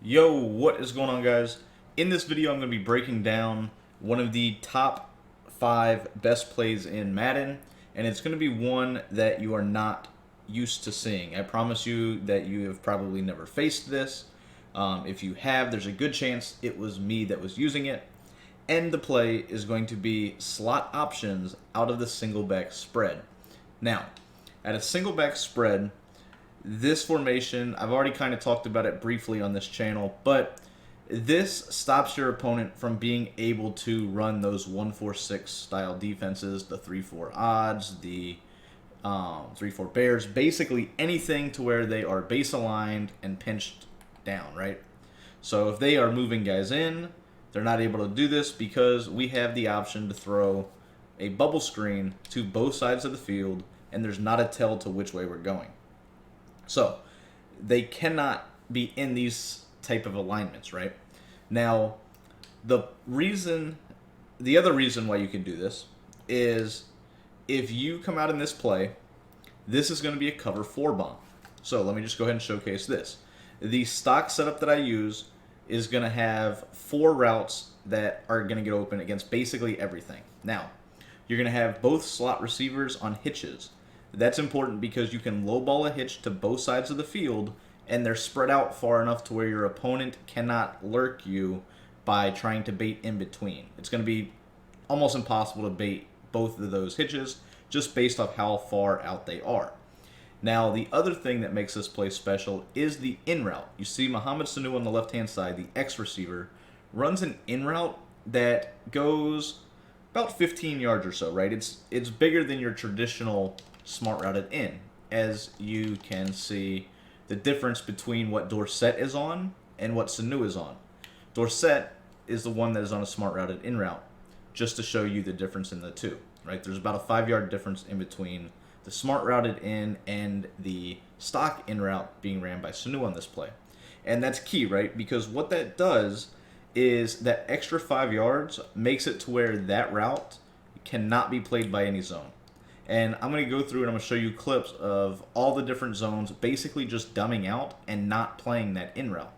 Yo, what is going on, guys? In this video, I'm going to be breaking down one of the top 5 best plays in Madden, and it's going to be one that you are not used to seeing. I promise you that you have probably never faced this. If you have, there's a good chance it was me that was using it. And the play is going to be slot options out of the single back spread. Now, at a single back spread, this formation, I've already kind of talked about it briefly on this channel, but this stops your opponent from being able to run those 1-4-6 style defenses, the 3-4 odds, the 3-4 bears, basically anything to where they are base aligned and pinched down, right? So if they are moving guys in, they're not able to do this because we have the option to throw a bubble screen to both sides of the field, and there's not a tell to which way we're going. So they cannot be in these type of alignments, right? Now, the other reason why you can do this is if you come out in this play, this is going to be a cover 4 bomb. So let me just go ahead and showcase this. The stock setup that I use is going to have 4 routes that are going to get open against basically everything. Now, you're going to have both slot receivers on hitches. That's important because you can lowball a hitch to both sides of the field, and they're spread out far enough to where your opponent cannot lurk you by trying to bait in between. It's going to be almost impossible to bait both of those hitches just based off how far out they are. Now, the other thing that makes this play special is the in route. You see Mohamed Sanu on the left-hand side, the X receiver, runs an in route that goes about 15 yards or so, right? It's bigger than your traditional smart routed in. As you can see, the difference between what Dorsett is on and what Sanu is on. Dorsett is the one that is on a smart routed in route, just to show you the difference in the two, right? There's about a 5-yard difference in between the smart routed in and the stock in route being ran by Sanu on this play. And that's key, right? Because what that does is that extra 5 yards makes it to where that route cannot be played by any zone. And I'm going to go through and I'm going to show you clips of all the different zones, basically just dumbing out and not playing that in route.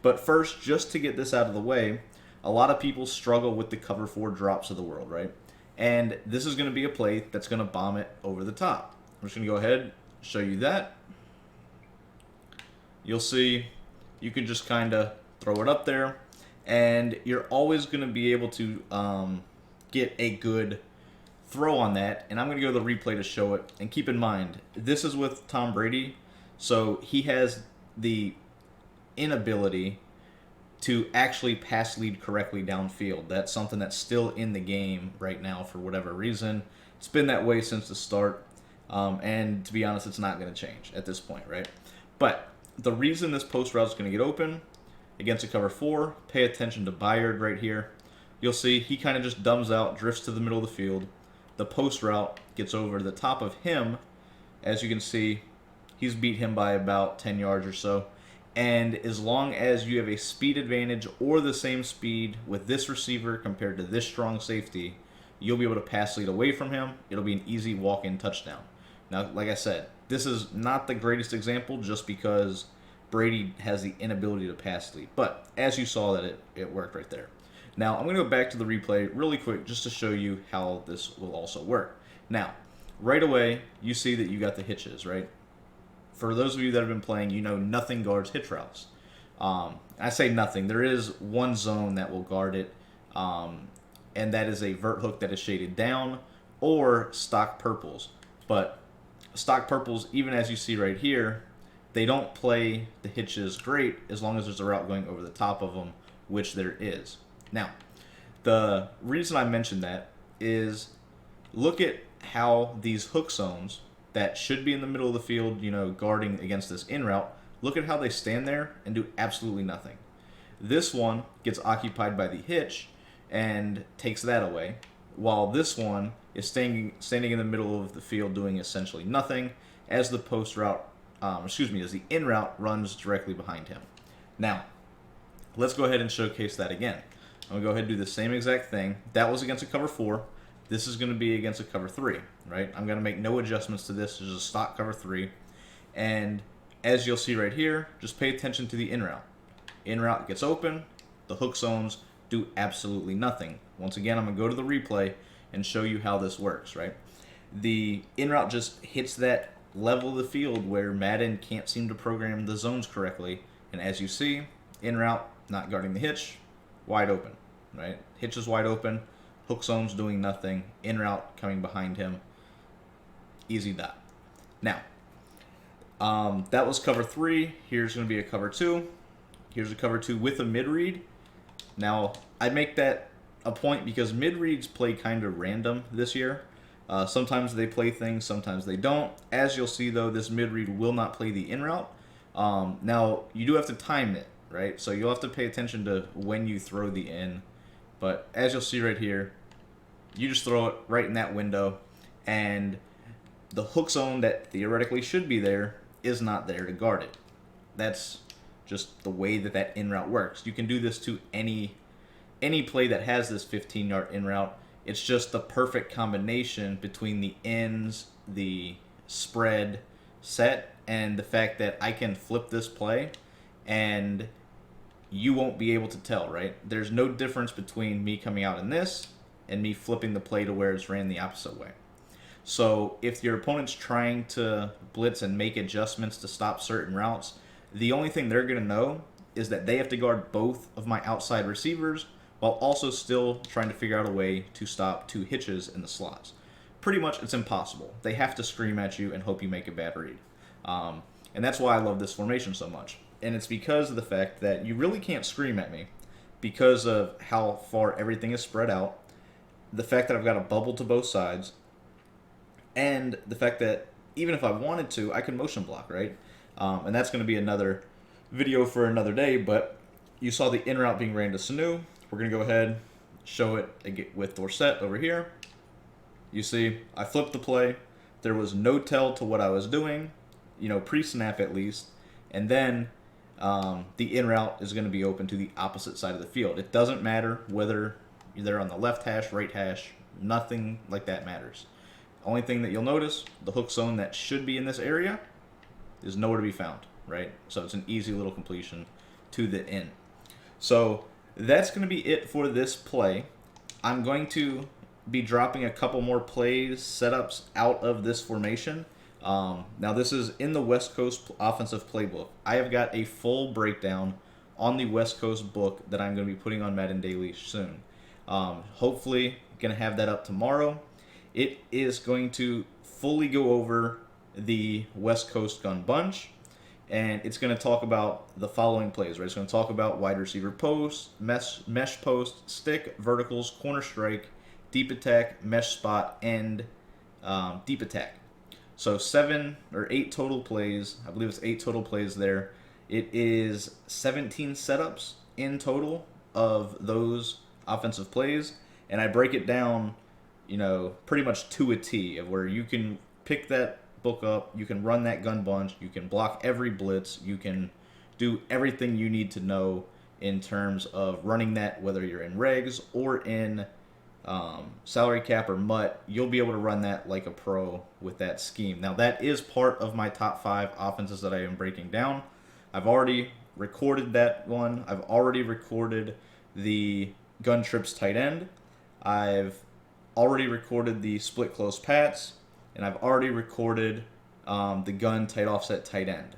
But first, just to get this out of the way, a lot of people struggle with the cover 4 drops of the world, right? And this is going to be a play that's going to bomb it over the top. I'm just going to go ahead and show you that. You'll see you can just kind of throw it up there, and you're always going to be able to get a good throw on that, and I'm going to go to the replay to show it. And keep in mind, this is with Tom Brady, so he has the inability to actually pass lead correctly downfield. That's something that's still in the game right now for whatever reason. It's been that way since the start, and to be honest, it's not going to change at this point, right? But the reason this post route is going to get open against a cover 4, pay attention to Byard right here. You'll see he kind of just dumbs out, drifts to the middle of the field. The post route gets over the top of him. As you can see, he's beat him by about 10 yards or so. And as long as you have a speed advantage or the same speed with this receiver compared to this strong safety, you'll be able to pass lead away from him. It'll be an easy walk-in touchdown. Now, like I said, this is not the greatest example just because Brady has the inability to pass lead. But as you saw, that it worked right there. Now, I'm going to go back to the replay really quick just to show you how this will also work. Now, right away, you see that you got the hitches, right? For those of you that have been playing, you know nothing guards hitch routes. I say nothing. There is one zone that will guard it, and that is a vert hook that is shaded down or stock purples. But stock purples, even as you see right here, they don't play the hitches great as long as there's a route going over the top of them, which there is. Now, the reason I mentioned that is look at how these hook zones that should be in the middle of the field, you know, guarding against this in route, look at how they stand there and do absolutely nothing. This one gets occupied by the hitch and takes that away, while this one is standing in the middle of the field doing essentially nothing as the post route, as the in route runs directly behind him. Now, let's go ahead and showcase that again. I'm going to go ahead and do the same exact thing. That was against a cover 4. This is going to be against a cover 3, right? I'm going to make no adjustments to this. This is a stock cover 3. And as you'll see right here, just pay attention to the in route. In route gets open, the hook zones do absolutely nothing. Once again, I'm going to go to the replay and show you how this works, right? The in route just hits that level of the field where Madden can't seem to program the zones correctly. And as you see, in route not guarding the hitch, wide open, right? Hitch is wide open, hook zones doing nothing, in route coming behind him, easy dot. Now, that was cover 3. Here's going to be a cover 2. Here's a cover 2 with a mid read. Now, I make that a point because mid reads play kind of random this year. Sometimes they play things, sometimes they don't. As you'll see, though, this mid read will not play the in route. Now, you do have to time it, right? So you'll have to pay attention to when you throw the in. But as you'll see right here, you just throw it right in that window, and the hook zone that theoretically should be there is not there to guard it. That's just the way that in route works. You can do this to any play that has this 15-yard in route. It's just the perfect combination between the ins, the spread set, and the fact that I can flip this play and you won't be able to tell, right? There's no difference between me coming out in this and me flipping the play to where it's ran the opposite way. So if your opponent's trying to blitz and make adjustments to stop certain routes, the only thing they're going to know is that they have to guard both of my outside receivers while also still trying to figure out a way to stop 2 hitches in the slots. Pretty much it's impossible. They have to scream at you and hope you make a bad read. And that's why I love this formation so much. And it's because of the fact that you really can't scream at me because of how far everything is spread out, the fact that I've got a bubble to both sides, and the fact that even if I wanted to, I can motion block, right? And that's going to be another video for another day, but you saw the in route being ran to Sanu. We're going to go ahead, show it with Dorsett over here. You see, I flipped the play. There was no tell to what I was doing, pre-snap at least. And then the in route is going to be open to the opposite side of the field. It doesn't matter whether they're on the left hash, right hash, nothing like that matters. Only thing that you'll notice, the hook zone that should be in this area is nowhere to be found, right? So it's an easy little completion to the in. So that's going to be it for this play. I'm going to be dropping a couple more plays, setups out of this formation. Now this is in the West Coast offensive playbook. I have got a full breakdown on the West Coast book that I'm going to be putting on Madden Daily soon. Hopefully going to have that up tomorrow. It is going to fully go over the West Coast gun bunch, and it's going to talk about the following plays, right? It's going to talk about wide receiver post, mesh post, stick, verticals, corner strike, deep attack, mesh spot, and deep attack. So 7 or 8 total plays. I believe it's 8 total plays there. It is 17 setups in total of those offensive plays, and I break it down, pretty much to a T, of where you can pick that book up, you can run that gun bunch, you can block every blitz, you can do everything you need to know in terms of running that, whether you're in regs or in salary cap or mutt. You'll be able to run that like a pro with that scheme. Now that is part of my top 5 offenses that I am breaking down. I've already recorded that one. I've already recorded the gun trips tight end. I've already recorded the split close pats, and I've already recorded the gun tight offset tight end.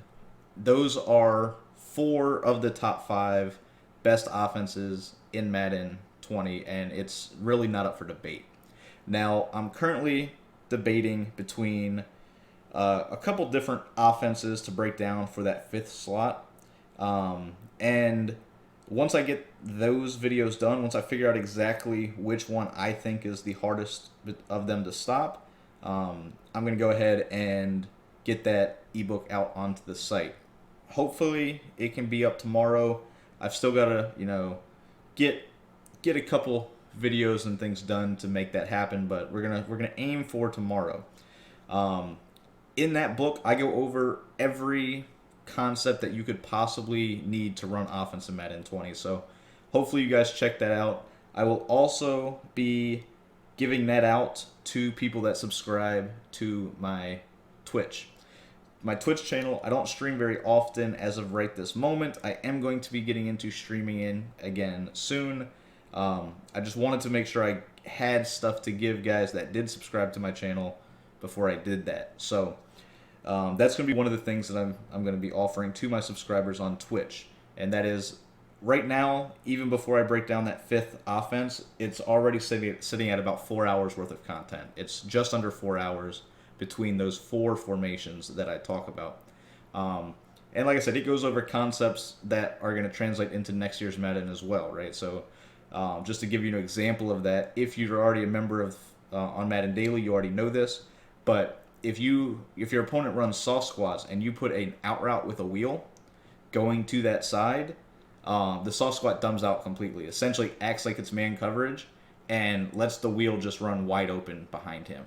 Those are 4 of the top 5 best offenses in Madden 20, and it's really not up for debate. Now, I'm currently debating between a couple different offenses to break down for that 5th slot. And once I get those videos done, once I figure out exactly which one I think is the hardest of them to stop, I'm going to go ahead and get that ebook out onto the site. Hopefully it can be up tomorrow. I've still got to, get a couple videos and things done to make that happen, but we're gonna aim for tomorrow. In that book, I go over every concept that you could possibly need to run offense in Madden 20. So hopefully you guys check that out. I will also be giving that out to people that subscribe to my Twitch. my Twitch channel. I don't stream very often as of right this moment. I am going to be getting into streaming in again soon. I just wanted to make sure I had stuff to give guys that did subscribe to my channel before I did that. So that's going to be one of the things that I'm going to be offering to my subscribers on Twitch. And that is, right now, even before I break down that 5th offense, it's already sitting at about 4 hours worth of content. It's just under 4 hours between those 4 formations that I talk about. And like I said, it goes over concepts that are going to translate into next year's Madden as well, right? So just to give you an example of that, if you're already a member of on Madden Daily, you already know this. But if your opponent runs soft squats and you put an out route with a wheel going to that side, the soft squat dumbs out completely. Essentially acts like it's man coverage and lets the wheel just run wide open behind him.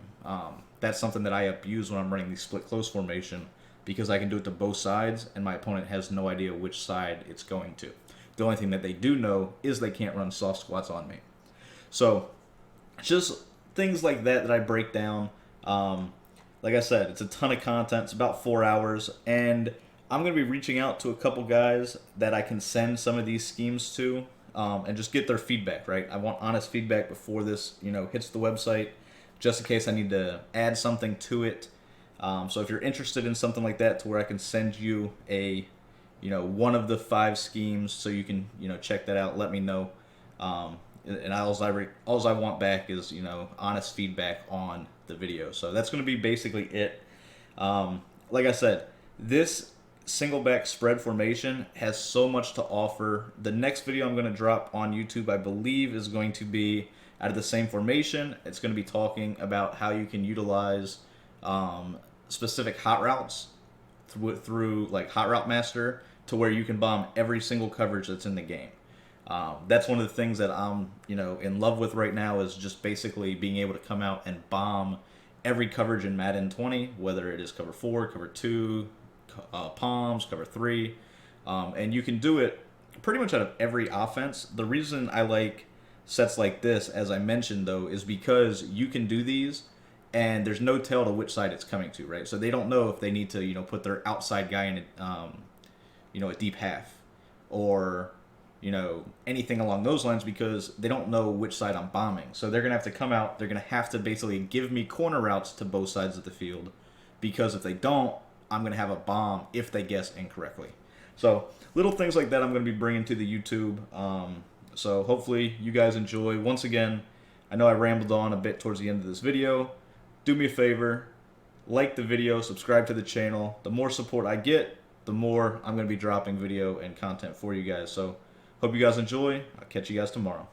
That's something that I abuse when I'm running the split close formation, because I can do it to both sides and my opponent has no idea which side it's going to. The only thing that they do know is they can't run soft squats on me. So just things like that I break down. Like I said, it's a ton of content. It's about 4 hours, and I'm going to be reaching out to a couple guys that I can send some of these schemes to and just get their feedback, right? I want honest feedback before this, hits the website, just in case I need to add something to it. So if you're interested in something like that, to where I can send you a, one of the 5 schemes, so you can, check that out, let me know. And all I want back is, honest feedback on the video. So that's going to be basically it. Like I said, this single back spread formation has so much to offer. The next video I'm going to drop on YouTube, I believe, is going to be out of the same formation. It's going to be talking about how you can utilize specific hot routes through like Hot Route Master, to where you can bomb every single coverage that's in the game. That's one of the things that I'm in love with right now, is just basically being able to come out and bomb every coverage in Madden 20, whether it is cover 4, cover 2, palms, cover 3, and you can do it pretty much out of every offense. The reason I like sets like this, as I mentioned though, is because you can do these and there's no tell to which side it's coming to, right? So they don't know if they need to put their outside guy in a deep half, or anything along those lines, because they don't know which side I'm bombing. So they're gonna have to come out, they're gonna have to basically give me corner routes to both sides of the field, because if they don't, I'm going to have a bomb if they guess incorrectly. So little things like that I'm going to be bringing to the YouTube. So hopefully you guys enjoy. Once again, I know I rambled on a bit towards the end of this video. Do me a favor, like the video, subscribe to the channel. The more support I get, the more I'm going to be dropping video and content for you guys. So hope you guys enjoy. I'll catch you guys tomorrow.